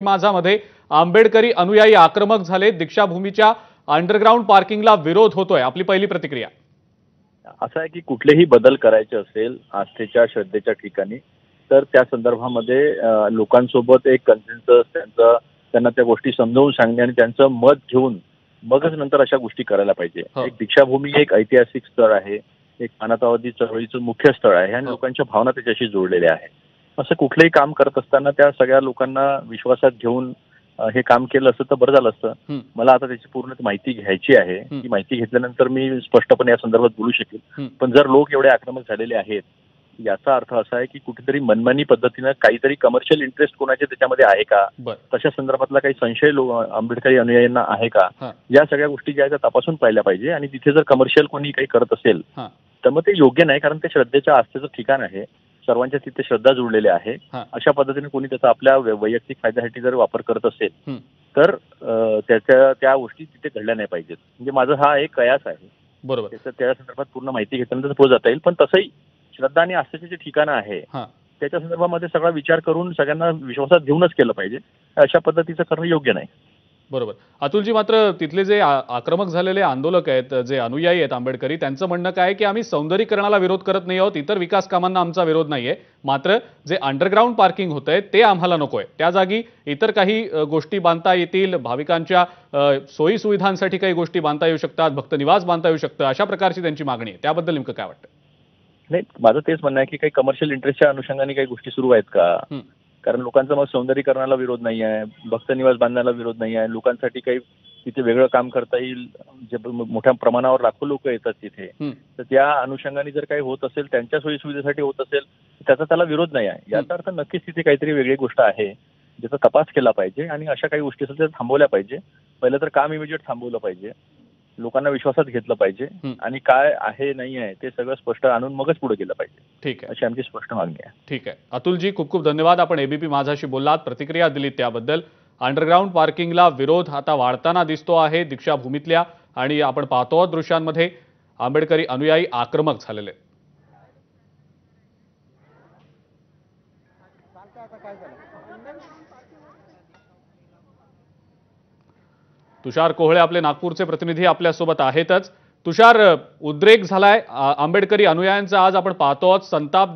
माझामध्ये आंबेडकरी अनुयायी आक्रमक झाले। दीक्षाभूमीच्या अंडरग्राउंड पार्किंगला विरोध होतोय। आपली पहिली प्रतिक्रिया असं आहे की कुठलेही बदल करायचे असेल आस्थेच्या श्रद्धेच्या ठिकाणी तर त्या संदर्भामध्ये लोकांसोबत एक कन्सेन्सस त्यांना त्या गोष्टी समजावून सांगणे आणि त्यांचं मत घेऊन मगच नंतर अशा गोष्टी करायला पाहिजे। एक दीक्षाभूमी एक ऐतिहासिक स्थळ आहे, एक मानवतावादी चळवळीचं मुख्य स्थळ आहे आणि लोकांच्या भावना त्याच्याशी जोडलेल्या आहेत। असं कुठलंही काम करत असताना त्या सगळ्या लोकांना विश्वासात घेऊन हे काम केलं असतं तर बरं झालं असतं। मला आता त्याची पूर्ण माहिती घ्यायची आहे। ती माहिती घेतल्यानंतर मी स्पष्टपणे या संदर्भात बोलू शकेल। पण जर लोक एवढे आक्रमक झालेले आहेत याचा अर्थ असा आहे की कुठेतरी मनमानी पद्धतीने काहीतरी कमर्शियल इंटरेस्ट कोणाचे त्याच्यामध्ये आहे का, तशा संदर्भातला काही संशय आंबेडकरी अनुयायांना आहे का, या सगळ्या गोष्टी ज्या आहेत तपासून पाहिल्या पाहिजे। आणि तिथे जर कमर्शियल कोणी काही करत असेल तर मग ते योग्य नाही, कारण ते श्रद्धेच्या आस्थेचं ठिकाण आहे, सर्वांच्या तिथे श्रद्धा जुळलेल्या आहे। अशा पद्धतीने कोणी त्याचा आपल्या वैयक्तिक फायद्यासाठी जर वापर करत असेल तर त्या गोष्टी तिथे घडल्या नाही पाहिजेत। म्हणजे माझा हा एक कयास आहे। बरोबर, त्या संदर्भात पूर्ण माहिती घेतल्यानंतर पुढे जाता येईल। पण तसंही श्रद्धा आणि आस्थेचे जे ठिकाणं आहे त्याच्या संदर्भामध्ये सगळा विचार करून सगळ्यांना विश्वासात घेऊनच केलं पाहिजे। अशा पद्धतीचं करणं योग्य नाही। बरोबर। अतुलजी, मात्र तिथले जे आक्रमक झालेले आंदोलक आहेत, जे अनुयायी आहेत आंबेडकरी, त्यांचं म्हणणं काय की आम्ही सौंदर्यीकरणाला विरोध करत नाही आहोत, इतर विकास कामांना आमचा विरोध नाहीये, मात्र जे अंडरग्राउंड पार्किंग होतंय ते आम्हाला नकोय, त्या जागी इतर काही गोष्टी बांधता येतील, भाविकांच्या सोयी सुविधांसाठी काही गोष्टी बांधता येऊ शकतात, भक्त निवास बांधता येऊ शकतं, अशा प्रकारची त्यांची मागणी आहे। त्याबद्दल नेमकं काय वाटतं? नाही, माझं तेच म्हणणं आहे की काही कमर्शियल इंटरेस्टच्या अनुषंगाने काही गोष्टी सुरू आहेत का? कारण लोकांचा मग सौंदर्यीकरणाला विरोध नाही आहे, भक्त निवास बांधण्याला विरोध नाही आहे, लोकांसाठी काही तिथे वेगळं काम करता येईल, जे मोठ्या प्रमाणावर लाखो लोक येतात तिथे, तर त्या अनुषंगाने जर काही होत असेल, त्यांच्या सोयी सुविधेसाठी होत असेल, त्याला विरोध नाही आहे। याचा अर्थ नक्कीच तिथे काहीतरी वेगळी गोष्ट आहे ज्याचा तपास केला पाहिजे आणि अशा काही गोष्टी असेल त्या थांबवल्या पाहिजे। पहिलं तर काम इमिजिएट थांबवलं पाहिजे, लोकांना विश्वासात घेतलं पाहिजे आणि काय आहे नाही आहे ते सगळं स्पष्ट आणून मगच पुढे गेलं पाहिजे। ठीक आहे, अशी आमची स्पष्ट मागणी आहे। ठीक आहे अतुलजी, खूप खूप धन्यवाद। आपण एबीपी माझाशी बोललात, प्रतिक्रिया दिलीत त्याबद्दल। अंडरग्राउंड पार्किंगला विरोध आता वाढताना दिसतो आहे दीक्षाभूमीतल्या, आणि आपण पाहतो दृश्यांमध्ये आंबेडकरी अनुयायी आक्रमक झालेले। तुषार कोहळे आपले नागपूरचे प्रतिनिधी आपल्यासोबत आहेतच। तुषार, उद्रेक झालाय आंबेडकरी अनुयायांचा, आज आपण पाहतो संताप